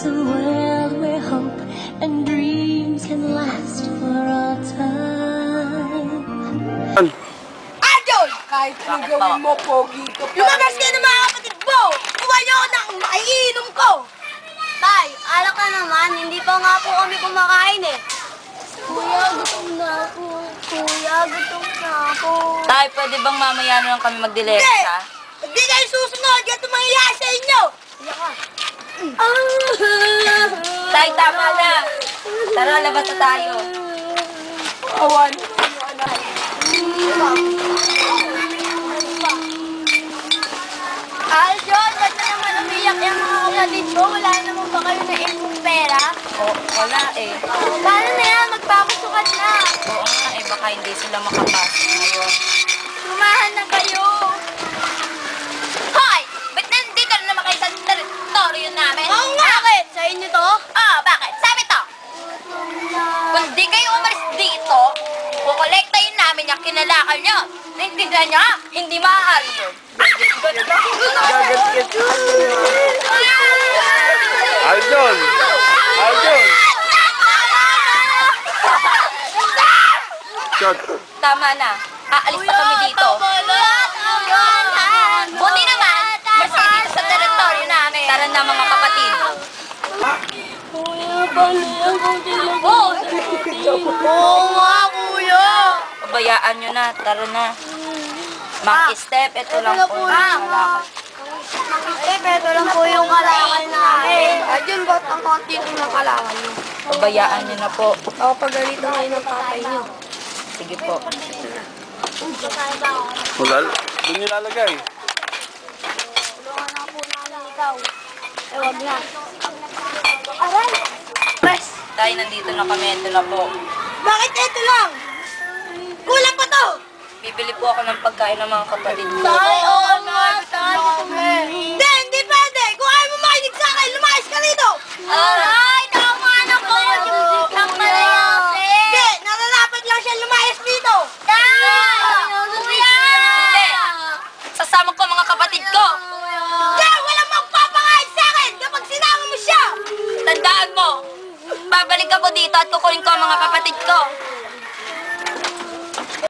a world where hope and dreams can last for all time. Idol! Kahit kung gawin mo, pogi ka pa. Lumabas ka ng mga kapatid mo! Kuha niyo ako ng maiinom ko! Tay, alak ka naman. Hindi pa nga po kami kumakain eh. Kuya, gutom na ako. Kuya, gutom na ako. Tay, pwede bang mamaya na lang kami magdiletsa? Hindi kayo susunod! Ganito mangyayari sa inyo! Tay, tama na. Tara, labas na tayo. Awan mo, anak. Aljon, ba't na naman umiyak yung mga kapatid mo? Wala naman ba kayo na ipong pera? Wala eh. Paano na yan? Magpapasukat na. Oo nga eh, baka hindi sila makapas ngayon. Sumahan na kayo. Hoy! Ba't nandito na naman kayo sa teritoryo namin? Oo nga. Bakit? Sa inyo to? Bakit? Sabi to! Kung di kayo umalis dito, kukolektahin namin yung kinalakal nyo. Naintindihan nyo? Hindi maaari yun. Aljon! Aljon! Shot! Tama na. Aalis na kami dito. Buti naman, maski dito sa teritoryo namin. Tara na mga kapatid. Kuya, paano yan kung Oo nga, kuya. Pabayaan nyo na. Tara na. Mag-step, ito lang po. Ito lang po yung kalakal namin. Ayun, ba't ang konti ng kalawan niyo? Pabayaan nyo na po. Ako pagalitan kayo ng tatay niyo. Sige po. Wala. Doon nyo lalagay. Tulungan na po namin ikaw. Wag na. Aray! Press! Tay, nandito na kami. Ito na po. Bakit ito lang? Kulang pa to! Bibili po ako ng pagkain ng mga kapatid ko. Tay, oo nga, tay. Hindi pwede! Kung ayaw mo makinig sa akin, lumayas ka rito! Aray, tama na po. Ang malayasi. Hindi! Nararapat lang siya lumayas dito! Kuya! Hindi! Sasama ko mga kapatid ko! Hindi! Walang magpapakain sa akin kapag sinama mo siya! Tandaan mo! Babalik ako dito at kukunin ko ang mga kapatid ko.